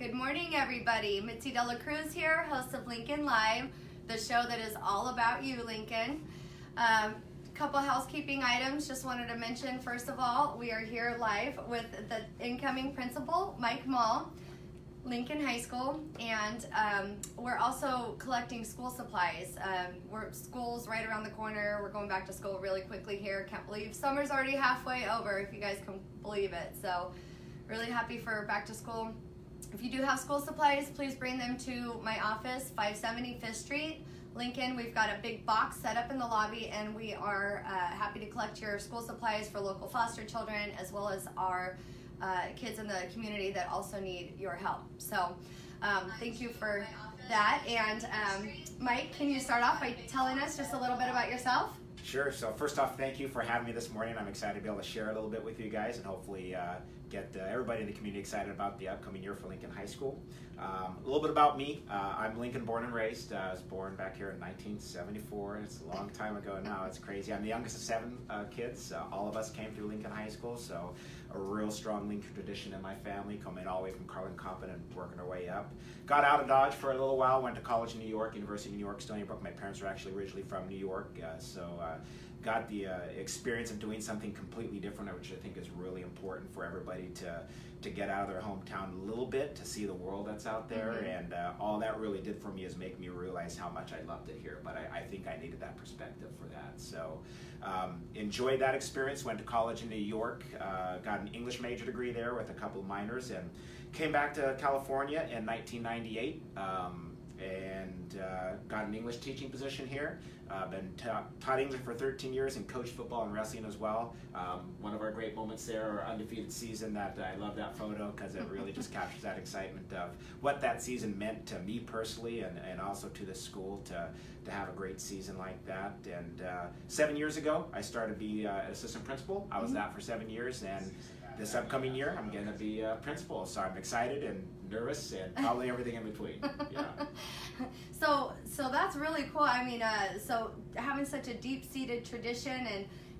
Good morning, everybody. Mitzi Cruz here, host of Lincoln Live, the show that is all about you, Lincoln. Couple housekeeping items. Just wanted to mention, first of all, we are here live with the incoming principal, Mike Maul, Lincoln High School, and we're also collecting school supplies. School's right around the corner. We're going back to school really quickly here. Can't believe summer's already halfway over, if you guys can believe it. So really happy for back to school. If you do have school supplies, please bring them to my office, 570 5th Street, Lincoln. We've got a big box set up in the lobby, and we are happy to collect your school supplies for local foster children, as well as our kids in the community that also need your help. So thank you for that. And Mike, can you start off by telling us just a little bit about yourself? Sure. So first off, thank you for having me this morning. I'm excited to be able to share a little bit with you guys and hopefully get everybody in the community excited about the upcoming year for Lincoln High School. A little bit about me. I'm Lincoln born and raised. I was born back here in 1974. It's a long time ago now. It's crazy. I'm the youngest of 7 kids. All of us came through Lincoln High School, so a real strong Lincoln tradition in my family, coming all the way from Carlin Coppin and working our way up. Got out of Dodge for a little while, went to college in New York, University of New York, Stony Brook. My parents were actually originally from New York, got the experience of doing something completely different, which I think is really important for everybody to get out of their hometown a little bit, to see the world that's out there. Mm-hmm. And all that really did for me is make me realize how much I loved it here, but I think I needed that perspective for that. So enjoyed that experience, went to college in New York, got an English major degree there with a couple of minors, and came back to California in 1998 and got an English teaching position here. Been taught English for 13 years and coached football and wrestling as well. One of our great moments there, our undefeated season, that I love that photo because it really just captures that excitement of what that season meant to me personally and also to the school to have a great season like that. And 7 years ago, I started to be an assistant principal. I was that for 7 years, and this upcoming year, I'm going to be a principal. So I'm excited and nervous and probably everything in between. Yeah. So that's really cool. I mean, so having such a deep-seated tradition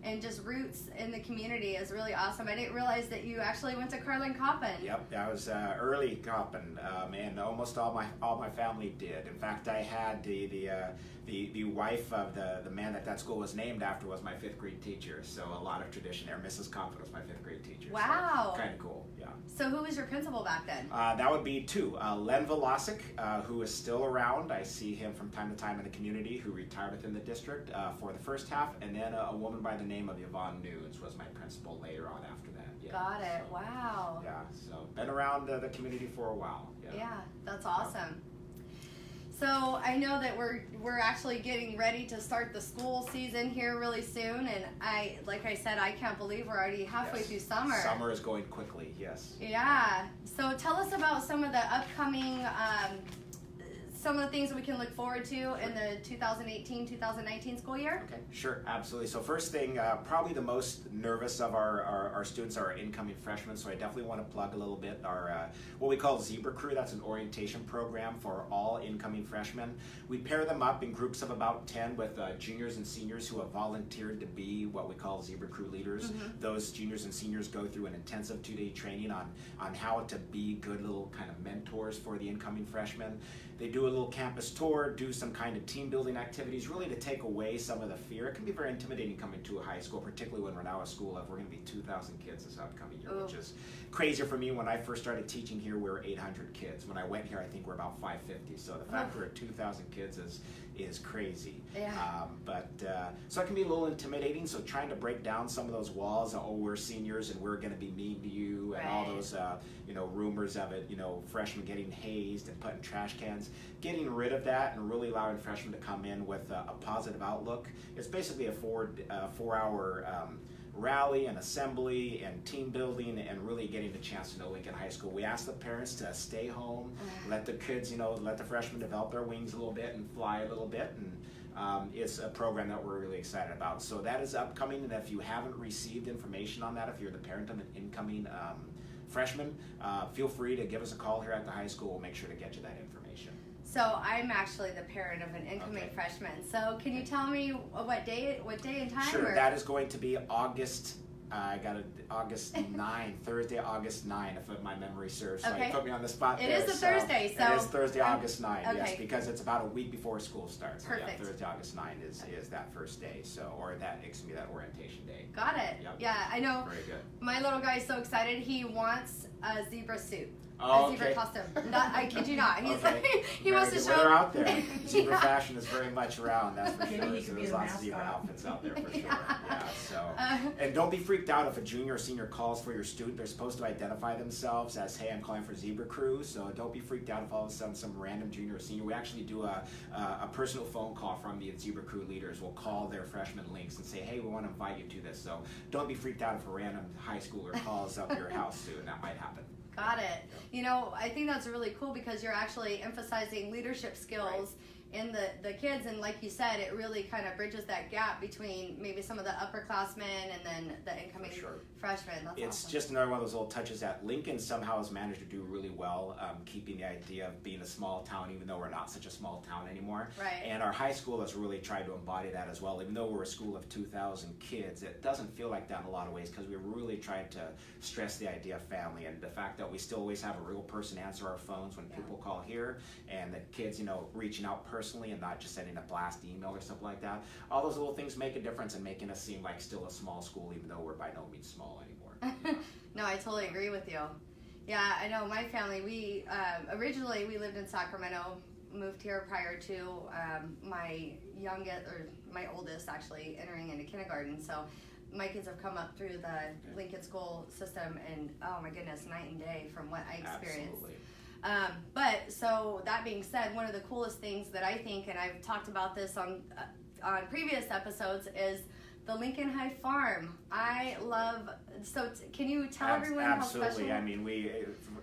and just roots in the community is really awesome. I didn't realize that you actually went to Carlin Coppin. Yep, I was early Coppin, and almost all my family did. In fact, I had the wife of the man that school was named after was my 5th grade teacher. So a lot of tradition there. Mrs. Coppin was my 5th grade teacher. Wow. So kind of cool. Yeah. So who was your principal back then? That would be 2. Len Velasic, who is still around. I see him from time to time in the community, who retired within the district for the first half, and then a woman by the name of Yvonne Nunes was my principal later on after that. Yeah. Got it. Wow. Yeah, so been around the community for a while. Yeah, that's awesome. So I know that we're actually getting ready to start the school season here really soon, and like I said, I can't believe we're already halfway through summer. Summer is going quickly, yes. Yeah. So tell us about some of the upcoming some of the things that we can look forward to in the 2018-2019 school year? Okay, sure, absolutely. So first thing, probably the most nervous of our students are our incoming freshmen, so I definitely want to plug a little bit our what we call Zebra Crew. That's an orientation program for all incoming freshmen. We pair them up in groups of about 10 with juniors and seniors who have volunteered to be what we call Zebra Crew leaders. Mm-hmm. Those juniors and seniors go through an intensive 2-day training on how to be good little kind of mentors for the incoming freshmen. They do a little campus tour, do some kind of team building activities, really to take away some of the fear. It can be very intimidating coming to a high school, particularly when we're now a school of, we're going to be 2,000 kids this upcoming year, which is crazy for me. When I first started teaching here, we were 800 kids. When I went here, I think we're about 550. So the fact we're at 2,000 kids is crazy. Yeah. So it can be a little intimidating. So trying to break down some of those walls, we're seniors and we're going to be mean to you, and all those rumors of it, freshmen getting hazed and put in trash cans. Getting rid of that and really allowing freshmen to come in with a positive outlook. It's basically a 4-hour rally and assembly and team building and really getting the chance to know Lincoln High School. We ask the parents to stay home, let the kids, let the freshmen develop their wings a little bit and fly a little bit, and it's a program that we're really excited about. So that is upcoming, and if you haven't received information on that, if you're the parent of an incoming freshman, feel free to give us a call here at the high school. We'll make sure to get you that information. So I'm actually the parent of an incoming freshman. So can you tell me what day and time? Sure, that is going to be August I got it August 9, Thursday, August 9, if my memory serves. So Okay. you put me on the spot It there. is a Thursday, so it is Thursday, August 9, yes, okay. because it's about a week before school starts. So Perfect. yeah, Thursday, August 9 is that first day, or that orientation day. Got it. Yep. Yeah, I know. Very good. My little guy is so excited. He wants a zebra suit. Oh, a zebra okay. costume. I kid you not. He's Okay. he wants to Very good. show. Well, they're out there. Zebra Yeah. fashion is very much around, that's for Maybe sure. he So could be there's the lots of zebra mascot. outfits out there for sure. Yeah. Yeah. So, Uh, and don't be freaked out if a junior or senior calls for your student. They're supposed to identify themselves as, "Hey, I'm calling for Zebra Cruz." So don't be freaked out if all of a sudden some random junior or senior. We actually do a personal phone call from the Zebra Crew leaders. We'll call their freshman links and say, "Hey, we want to invite you to this." So don't be freaked out if a random high schooler calls up your house soon. That might happen. Got it. You know, I think that's really cool because you're actually emphasizing leadership skills in the kids, and like you said, it really kind of bridges that gap between maybe some of the upperclassmen and then the incoming Sure. freshmen. That's It's awesome. just another one of those little touches that Lincoln somehow has managed to do really well, keeping the idea of being a small town, even though we're not such a small town anymore. Right. And our high school has really tried to embody that as well. Even though we're a school of 2,000 kids, it doesn't feel like that in a lot of ways because we really tried to stress the idea of family and the fact that we still always have a real person answer our phones when people call here, and the kids, reaching out personally and not just sending a blast email or something like that. All those little things make a difference in making us seem like still a small school, even though we're by no means small anymore. No, I totally agree with you. Yeah, I know my family, we originally we lived in Sacramento, moved here prior to my oldest actually entering into kindergarten. So my kids have come up through the Lincoln school system, and oh my goodness, night and day from what I experienced. Absolutely. But so that being said, one of the coolest things that I think, and I've talked about this on previous episodes, is the Lincoln High Farm. I love. So can you tell everyone how special? Absolutely. I mean,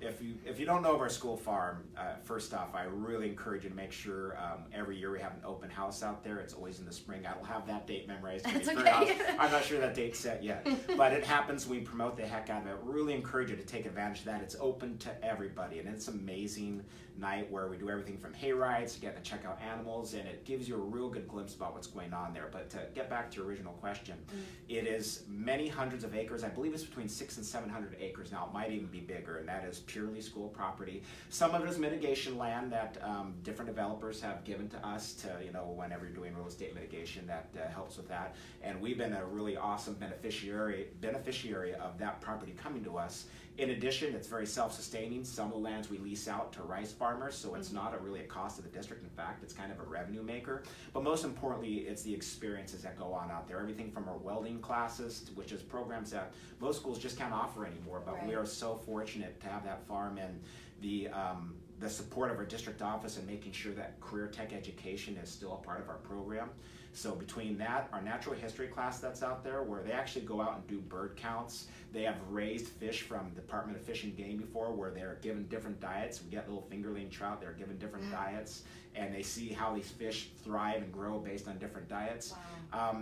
if you don't know of our school farm, first off, I really encourage you to make sure every year we have an open house out there. It's always in the spring. I don't have that date memorized. That's okay. I'm not sure that date's set yet, but it happens. We promote the heck out of it. Really encourage you to take advantage of that. It's open to everybody, and it's an amazing night where we do everything from hay rides to get to check out animals, and it gives you a real good glimpse about what's going on there. But to get back to your original question, it is many hundreds of acres. I believe it's between 600 and 700 acres now. It might even be bigger, and that is purely school property. Some of it is mitigation land that different developers have given to us to, whenever you're doing real estate mitigation, that helps with that. And we've been a really awesome beneficiary of that property coming to us. In addition, it's very self-sustaining. Some of the lands we lease out to rice farmers, so it's not really a cost to the district. In fact, it's kind of a revenue maker. But most importantly, it's the experiences that go on out there. Everything from our welding classes, which is programs that most schools just can't offer anymore. But we are so fortunate to have that farm, and the support of our district office and making sure that career tech education is still a part of our program. So between that, our natural history class that's out there, where they actually go out and do bird counts. They have raised fish from Department of Fish and Game before, where they're given different diets. We get little fingerling trout, they're given different diets, and they see how these fish thrive and grow based on different diets. Wow.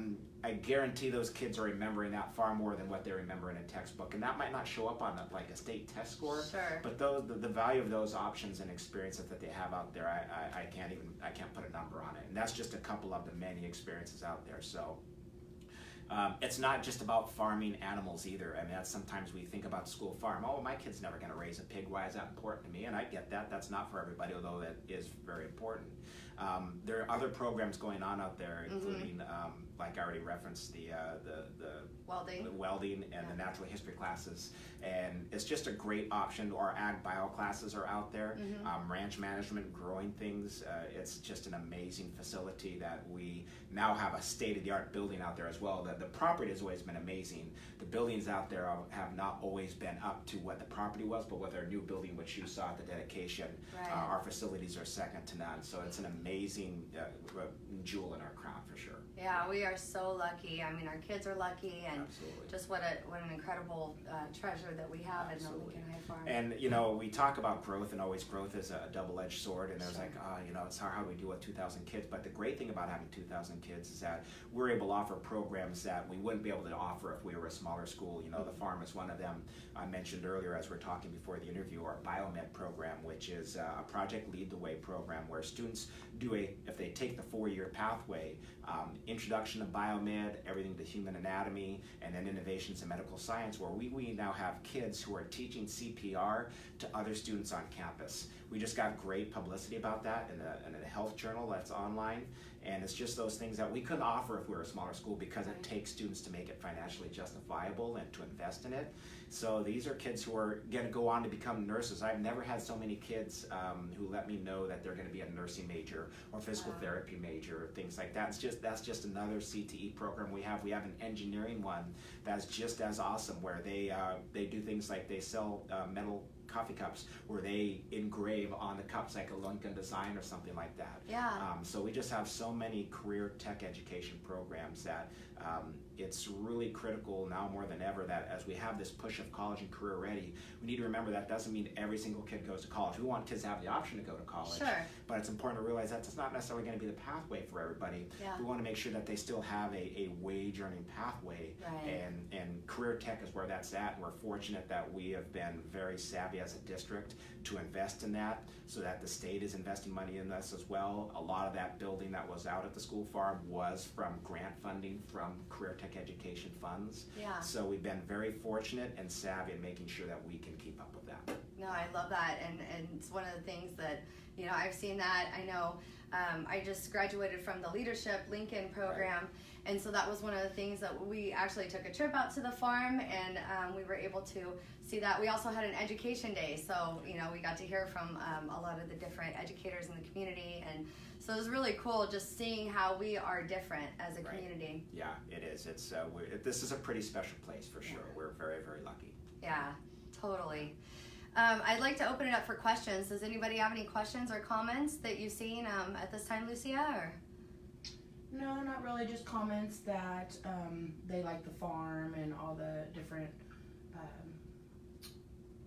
I guarantee those kids are remembering that far more than what they remember in a textbook, and that might not show up on a state test score. Sure. But the value of those options and experiences that they have out there, I can't put a number on it, and that's just a couple of the many experiences out there. So. It's not just about farming animals either. I mean, that's sometimes we think about the school farm. Oh, my kid's never going to raise a pig. Why is that important to me? And I get that. That's not for everybody, although that is very important. There are other programs going on out there, including, like I already referenced, the welding and the natural history classes. And it's just a great option. Our ag bio classes are out there. Ranch management, growing things. It's just an amazing facility that we now have a state-of-the-art building out there as well. The property has always been amazing. The buildings out there have not always been up to what the property was, but with our new building, which you saw at the dedication, our facilities are second to none. So it's an amazing jewel in our crown for sure. Yeah, we are so lucky. I mean, our kids are lucky, and just what an incredible treasure that we have in the Lincoln High Farm. And we talk about growth, and always growth is a double-edged sword. And there's it's how do we do with 2,000 kids? But the great thing about having 2,000 kids is that we're able to offer programs that we wouldn't be able to offer if we were a smaller school. The farm is one of them. I mentioned earlier as we're talking before the interview, our biomed program, which is a Project Lead the Way program where students if they take the 4-year pathway introduction to biomed, everything to human anatomy, and then innovations in medical science, where we now have kids who are teaching CPR to other students on campus. We just got great publicity about that in a health journal that's online, and it's just those things that we couldn't offer if we were a smaller school, because it takes students to make it financially justifiable and to invest in it. So these are kids who are going to go on to become nurses. I've never had so many kids who let me know that they're going to be a nursing major or physical therapy major, things like that. That's just another CTE program we have. We have an engineering one that's just as awesome, where they do things like they sell metal coffee cups where they engrave on the cups like a Lincoln design or something like that. Yeah. So we just have so many career tech education programs that it's really critical now more than ever that as we have this push of college and career ready, we need to remember that doesn't mean every single kid goes to college. We want kids to have the option to go to college, sure, but it's important to realize that's not necessarily going to be the pathway for everybody. Yeah. We want to make sure that they still have a wage earning pathway, right. and career tech is where that's at, and we're fortunate that we have been very savvy as a district to invest in that, so that the state is investing money in this as well. A lot of that building that was out at the school farm was from grant funding from career tech education funds. Yeah. So we've been very fortunate and savvy in making sure that we can keep up with that. No, I love that, and it's one of the things that, you know, I've seen that. I know I just graduated from the Leadership Lincoln program, right. And so that was one of the things that we actually took a trip out to the farm, and we were able to see that. We also had an education day, so, you know, we got to hear from a lot of the different educators in the community, and so it was really cool just seeing how we are different as a community. Yeah, it is. It's this is a pretty special place for sure. Yeah. We're very, very lucky. Yeah, totally. I'd like to open it up for questions. Does anybody have any questions or comments that you've seen at this time, Lucia? Or? No, not really. Just comments that they like the farm and all the different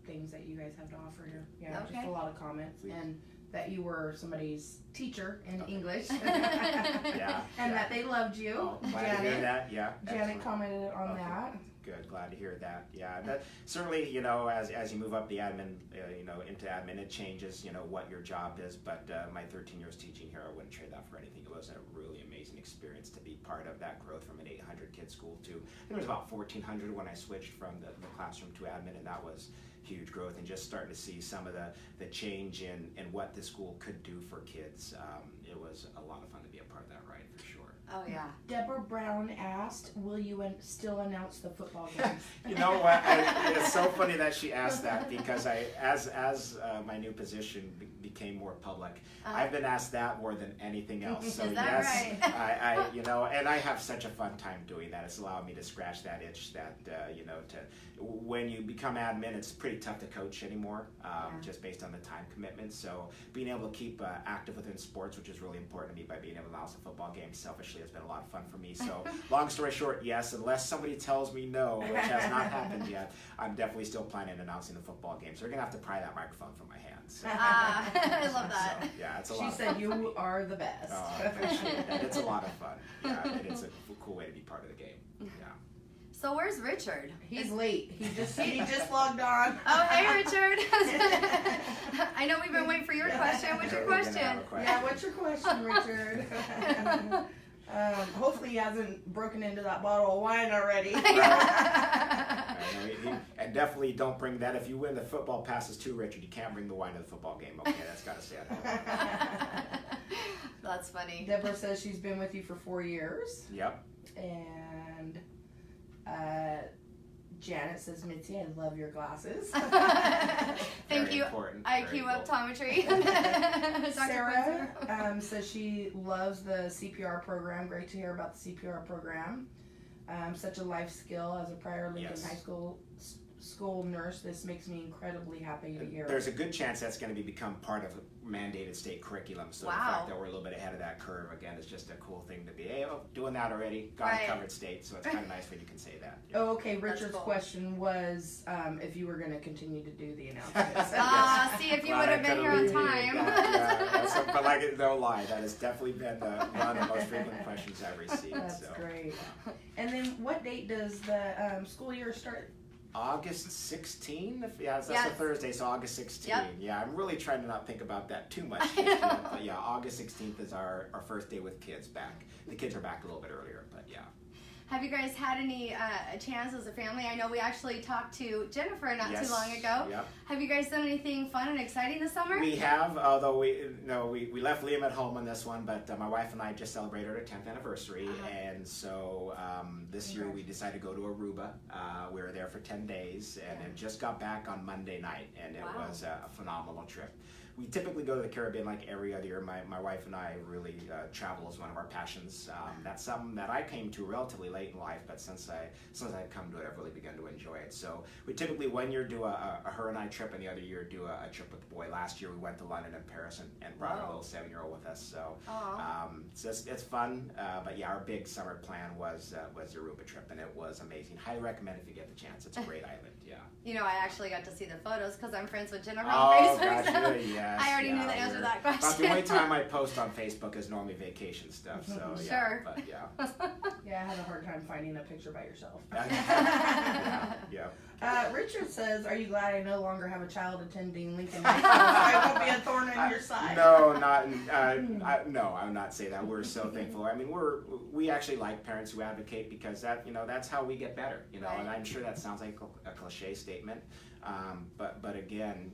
things that you guys have to offer here. Yeah, okay. Just a lot of comments. And that you were somebody's teacher in English. Yeah. And that they loved you. Oh, glad Janet, to hear that. Yeah. Janet Excellent. commented on that. Good, glad to hear that. Yeah, that, certainly, you know, as you move up the admin, you know, into admin, it changes, you know, what your job is. But my 13 years teaching here, I wouldn't trade that for anything. It was a really amazing experience to be part of that growth from an 800 kid school to, I think it was about 1,400 when I switched from the classroom to admin, and that was huge growth, and just starting to see some of the change in what the school could do for kids. It was a lot of fun to be a part of that ride, for sure. Oh, yeah. Deborah Brown asked, will you still announce the football games? You know what? It's so funny that she asked that, because as my new position became more public, I've been asked that more than anything else. So is that yes, right? I you know, and I have such a fun time doing that. It's allowed me to scratch that itch that you know, when you become admin, it's pretty tough to coach anymore, just based on the time commitment. So being able to keep active within sports, which is really important to me, by being able to announce a football game, selfishly, has been a lot of fun for me. So long story short, yes, unless somebody tells me no, which has not happened yet, I'm definitely still planning on announcing the football game. So you're gonna have to pry that microphone from my hands. So, I love that. So, yeah, it's a lot of fun. She said you are the best. Oh, I appreciate that. It's a lot of fun. Yeah, and it's a cool way to be part of the game. Yeah. So where's Richard? He's late. He just logged on. Oh, hey, Richard. I know we've been waiting for your question. What's your question? Yeah, what's your question, Richard? Hopefully he hasn't broken into that bottle of wine already. And definitely don't bring that. If you win the football passes too, Richard, you can't bring the wine to the football game. Okay, that's got to stay at home. That's funny. Deborah says she's been with you for 4 years. Yep. And Janet says, Mitzi, I love your glasses. Thank you. Important. IQ optometry. Sarah says she loves the CPR program. Great to hear about the CPR program. Such a life skill. As a prior Lincoln High School nurse, this makes me incredibly happy to hear. There's a good chance that's going to become part of mandated state curriculum. So the fact that we're a little bit ahead of that curve, again, is just a cool thing to be doing that already. Got it covered state, so it's kind of nice when you can say that. Oh, okay. Richard's question was if you were going to continue to do the announcements. See if you would have been here on time. But like, no lie, that has definitely been one of the most frequent questions I've received. That's great. And then what date does the school year start August 16th? That's a Thursday, so August 16th. Yep. Yeah, I'm really trying to not think about that too much this year. But yeah, August 16th is our first day with kids back. The kids are back a little bit earlier, but yeah. Have you guys had any chance as a family? I know we actually talked to Jennifer not too long ago. Yep. Have you guys done anything fun and exciting this summer? We have, although we left Liam at home on this one, but my wife and I just celebrated our 10th anniversary, and so this year we decided to go to Aruba. We were there for 10 days, and just got back on Monday night, and it was a phenomenal trip. We typically go to the Caribbean like every other year. My wife and I really travel is one of our passions. That's something that I came to relatively late in life, but since I've come to it, I've really begun to enjoy it. So we typically one year do a her and I trip, and the other year do a trip with the boy. Last year we went to London and Paris and brought a little 7-year-old with us. So it's fun. But yeah, our big summer plan was the Aruba trip, and it was amazing. Highly recommend if you get the chance. It's a great island. Yeah. You know, I actually got to see the photos because I'm friends with Jennifer on Facebook. Gosh, So yes, I already knew the answer to that question. About the only time I post on Facebook is normally vacation stuff. So yeah, sure. But yeah. Yeah, I had a hard time finding a picture by yourself. Yeah. Richard says, "Are you glad I no longer have a child attending Lincoln High School, so I won't be a thorn in your side?" No, no, I would not say that. We're so thankful. I mean, we actually like parents who advocate because that's how we get better. Right. And I'm sure that sounds like a cliche statement. But again,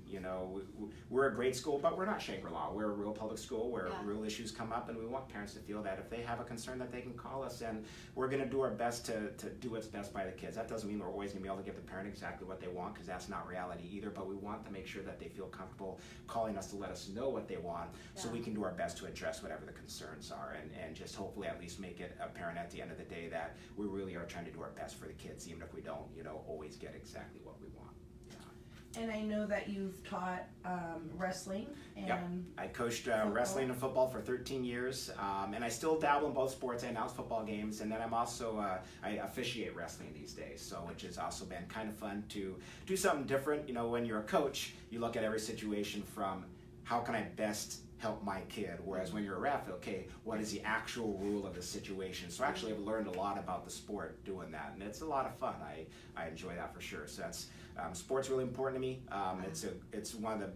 we're a great school, but we're not Shangri-La. We're a real public school where real issues come up, and we want parents to feel that if they have a concern that they can call us, and we're going to do our best to do what's best by the kids. That doesn't mean we're always going to be able to give the parent exactly what they want, because that's not reality either, but we want to make sure that they feel comfortable calling us to let us know what they want, so we can do our best to address whatever the concerns are, and just hopefully at least make it apparent at the end of the day that we really are trying to do our best for the kids, even if we don't always get exactly what we want. And I know that you've taught wrestling and I coached wrestling and football for 13 years, and I still dabble in both sports. I announce football games, and then I'm also I officiate wrestling these days, so which has also been kind of fun to do something different. When you're a coach, you look at every situation from how can I best help my kid, whereas when you're a Raffle, okay, what is the actual rule of the situation? So actually I've learned a lot about the sport doing that, and it's a lot of fun. I enjoy that for sure. So that's sport's really important to me. It's one of the,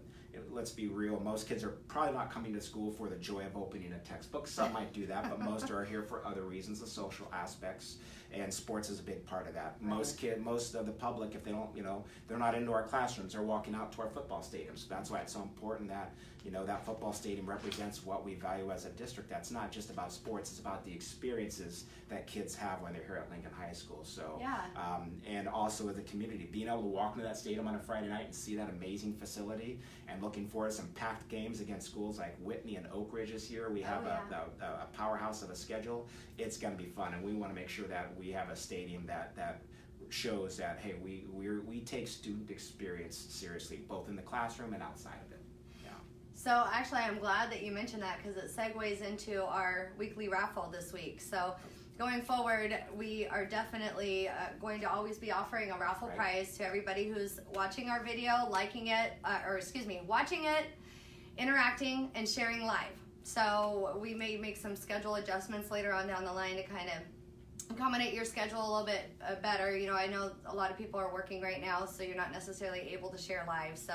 let's be real, most kids are probably not coming to school for the joy of opening a textbook. Some might do that, but most are here for other reasons, the social aspects, and sports is a big part of that. Most of the public, if they don't, they're not into our classrooms, they're walking out to our football stadiums. So that's why it's so important that, that football stadium represents what we value as a district. That's not just about sports, it's about the experiences that kids have when they're here at Lincoln High School. So, and also as a community, being able to walk into that stadium on a Friday night and see that amazing facility, and looking forward to some packed games against schools like Whitney and Oak Ridge this year. We have a powerhouse of a schedule. It's going to be fun, and we want to make sure that we have a stadium that shows that, hey, we take student experience seriously, both in the classroom and outside of it. So actually, I'm glad that you mentioned that, because it segues into our weekly raffle this week. So going forward, we are definitely going to always be offering a raffle prize to everybody who's watching our video, liking it, watching it, interacting, and sharing live. So we may make some schedule adjustments later on down the line to kind of accommodate your schedule a little bit better. I know a lot of people are working right now, so you're not necessarily able to share live. So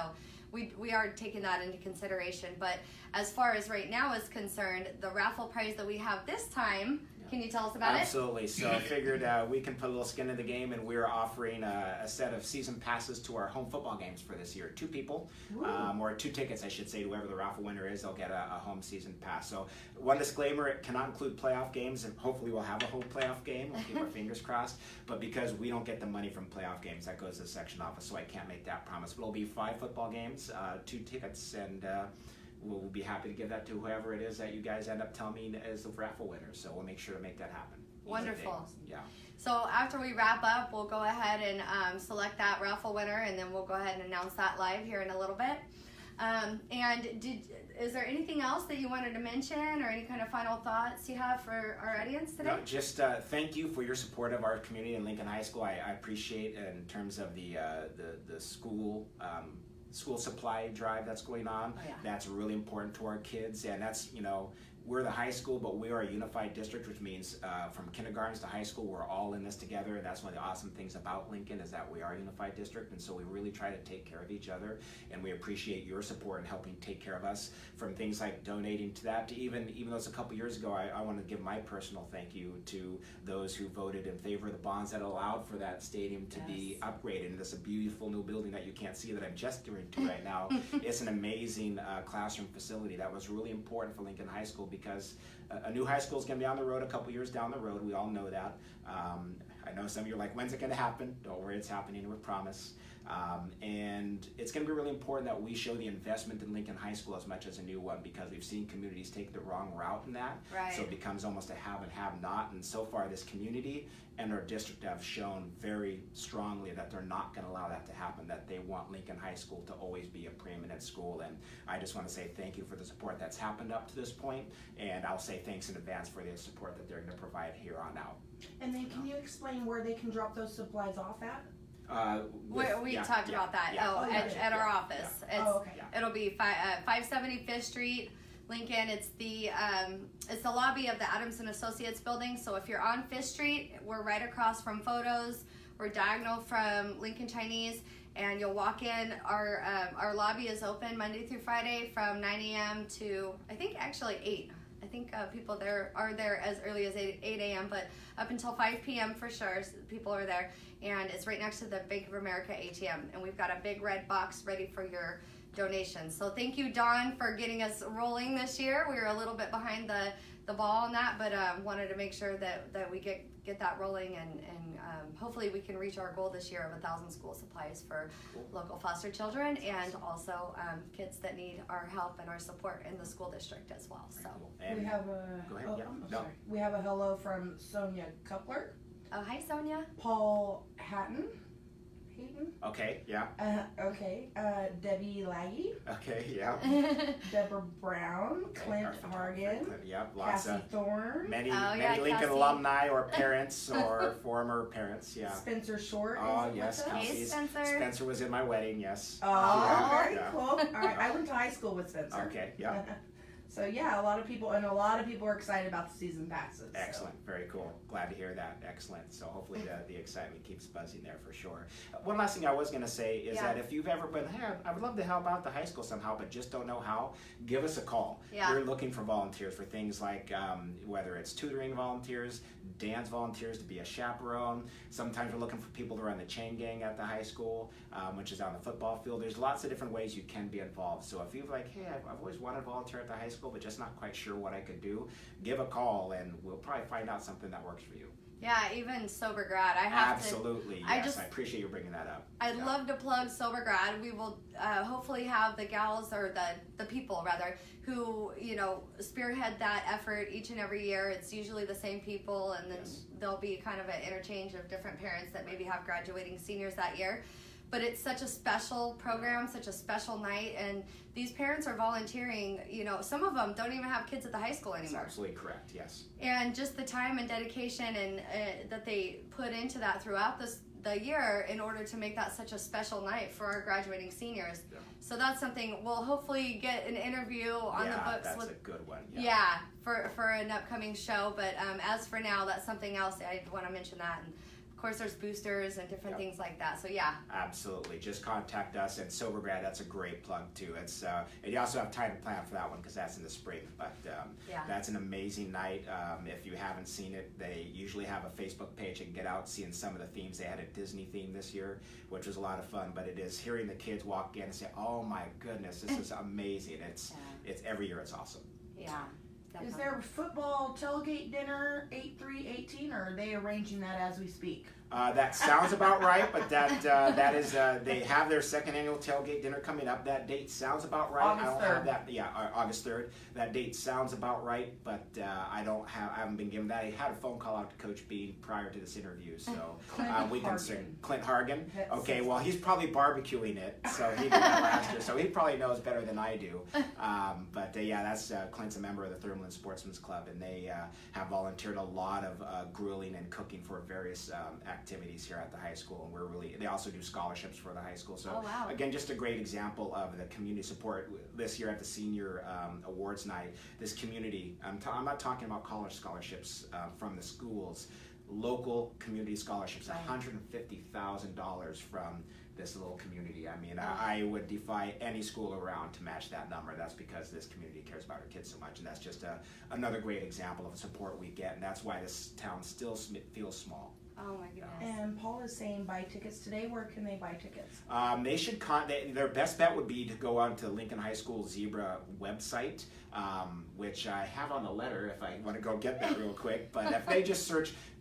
we are taking that into consideration. But as far as right now is concerned, the raffle prize that we have this time, can you tell us about Absolutely. So I figured we can put a little skin in the game, and we're offering a set of season passes to our home football games for this year. 2 people, or 2 tickets, I should say, to whoever the raffle winner is, they'll get a home season pass. So one disclaimer, it cannot include playoff games, and hopefully we'll have a home playoff game. We'll keep our fingers crossed. But because we don't get the money from playoff games, that goes to the section office, so I can't make that promise. But it'll be 5 football games, 2 tickets, and we'll be happy to give that to whoever it is that you guys end up telling me is the raffle winner. So we'll make sure to make that happen. Wonderful. Yeah. So after we wrap up, we'll go ahead and select that raffle winner, and then we'll go ahead and announce that live here in a little bit. And is there anything else that you wanted to mention, or any kind of final thoughts you have for our audience today? No, just thank you for your support of our community in Lincoln High School. I appreciate it in terms of the school school supply drive that's going on. That's really important to our kids, and that's we're the high school, but we are a unified district, which means from kindergartens to high school, we're all in this together. And that's one of the awesome things about Lincoln is that we are a unified district. And so we really try to take care of each other. And we appreciate your support in helping take care of us, from things like donating to that to even though it's a couple years ago, I want to give my personal thank you to those who voted in favor of the bonds that allowed for that stadium to be upgraded. And this is a beautiful new building that you can't see that I'm gesturing to right now. It's an amazing classroom facility that was really important for Lincoln High School, because a new high school is going to be on the road a couple years down the road. We all know that. I know some of you are like, when's it going to happen? Don't worry, it's happening, we promise. And it's going to be really important that we show the investment in Lincoln High School as much as a new one, because we've seen communities take the wrong route in that. Right. So it becomes almost a have and have not. And so far, this community and our district have shown very strongly that they're not going to allow that to happen, that they want Lincoln High School to always be a preeminent school. And I just want to say thank you for the support that's happened up to this point, and I'll say thanks in advance for the support that they're going to provide here on out. And then can you explain where they can drop those supplies off at? We talked about that. At our office. It'll be 575th Street, Lincoln. It's the lobby of the Adams and Associates building. So if you're on 5th Street, we're right across from Photos. We're diagonal from Lincoln Chinese, and you'll walk in. Our lobby is open Monday through Friday from 9 a.m. to I think actually 8. I think people are there as early as 8 a.m., but up until 5 p.m. for sure, people are there. And it's right next to the Bank of America ATM. And we've got a big red box ready for your donations. So thank you, Dawn, for getting us rolling this year. We were a little bit behind the ball on that, but wanted to make sure that we get that rolling, and hopefully we can reach our goal this year of 1,000 school supplies for local foster children, and also kids that need our help and our support in the school district as well. So we have a sorry. We have a hello from Sonia Cupler. Oh, hi, Sonia. Paul Hatton. Okay, yeah. Debbie Laggy. Okay, yeah. Deborah Brown. Clint Hargan. Yep, lots Cassie Thorne. Many Lincoln Cassie. Alumni or parents or former parents, yeah. Spencer Short. Oh, yes. Hey, Spencer. Spencer was in my wedding, yes. Oh, very cool. All right, I went to high school with Spencer. Okay, yeah. So yeah, a lot of people are excited about the season passes. Excellent, very cool. Glad to hear that. Excellent. So hopefully the excitement keeps buzzing there for sure. One last thing I was going to say is that if you've ever been, hey, I would love to help out the high school somehow, but just don't know how, give us a call. Yeah. We're looking for volunteers for things like whether it's tutoring volunteers, dance volunteers to be a chaperone. Sometimes we're looking for people to run the chain gang at the high school, which is on the football field. There's lots of different ways you can be involved. So if you're like, hey, I've always wanted to volunteer at the high school, but just not quite sure what I could do, give a call and we'll probably find out something that works for you. Yeah, even Sober Grad. Absolutely, yes. I appreciate you bringing that up. I'd love to plug Sober Grad. We will hopefully have the gals, or the people rather, who spearhead that effort each and every year. It's usually the same people, and then there'll be kind of an interchange of different parents that maybe have graduating seniors that year. But it's such a special program, such a special night, and these parents are volunteering. Some of them don't even have kids at the high school anymore. That's absolutely correct, yes. And just the time and dedication and that they put into that throughout the year in order to make that such a special night for our graduating seniors. Yeah. So that's something we'll hopefully get an interview on the books. That's a good one. Yeah, for an upcoming show. But as for now, that's something else. I want to mention that. And of course, there's boosters and different things like that. So yeah. Absolutely. Just contact us. And Sober Grad, that's a great plug too. It's and you also have time to plan for that one because that's in the spring. But that's an amazing night. If you haven't seen it, they usually have a Facebook page and get out seeing some of the themes. They had a Disney theme this year, which was a lot of fun. But it is hearing the kids walk in and say, "Oh my goodness, this is amazing!" It's every year. It's awesome. Yeah. Is there football tailgate dinner 8/3/18, or are they arranging that as we speak? That sounds about right, but that is they have their second annual tailgate dinner coming up. That date sounds about right. August 3rd. Have that. Yeah, August 3rd. That date sounds about right, but I haven't been given that. I had a phone call out to Coach Bean prior to this interview, so we can sing Clint Hargan. Okay, well he's probably barbecuing it, so he did that last year, so he probably knows better than I do. But that's Clint's a member of the Thurmland Sportsman's Club, and they have volunteered a lot of grilling and cooking for various activities here at the high school, and they also do scholarships for the high school. So Oh, wow. again, just a great example of the community support. This year at the senior awards night, this community, I'm not talking about college scholarships from the schools, local community scholarships, $150,000 from this little community. I mean, I would defy any school around to match that number. That's because this community cares about our kids so much, and that's just another great example of the support we get, and that's why this town still feels small. Oh my goodness. And Paul is saying buy tickets today. Where can they buy tickets? They should their best bet would be to go on to Lincoln High School Zebra website, which I have on the letter if I want to go get that real quick. But if they just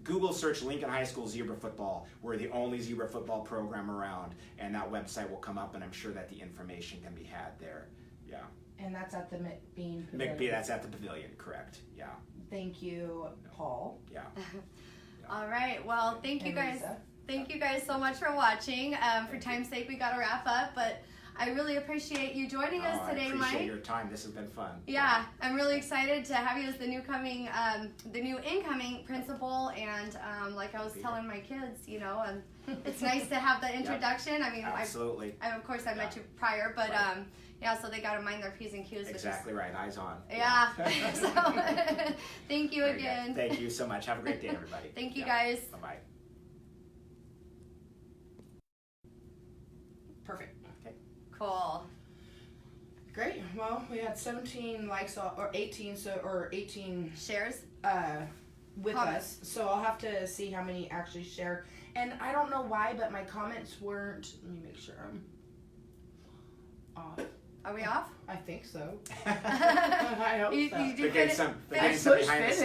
Google search Lincoln High School Zebra Football, we're the only zebra football program around, and that website will come up, and I'm sure that the information can be had there. Yeah. And that's at the McBean Pavilion. That's at the pavilion, correct? Yeah. Thank you, Paul. Yeah. All right. Well, thank you And guys. Lisa. Thank you guys so much for watching. For time's sake, we got to wrap up, but I really appreciate you joining us today, I Mike. appreciate your time. This has been fun. Yeah, I'm really excited to have you as the new incoming principal, and like I was telling my kids, it's nice to have the introduction. I mean, Absolutely. of course I met you prior, but yeah, so they got to mind their P's and Q's. Exactly right. Eyes on. Yeah. So, thank you Very again. good. Thank you so much. Have a great day, everybody. Thank you, guys. Bye-bye. Perfect. Cool. Great. Well, we had 17 likes or 18 Shares. with Comments. us. So I'll have to see how many actually shared. And I don't know why, but my comments weren't. Let me make sure I'm off. Are we off? I think so. I hope You so. did They're getting finish- some I behind the pushed scenes.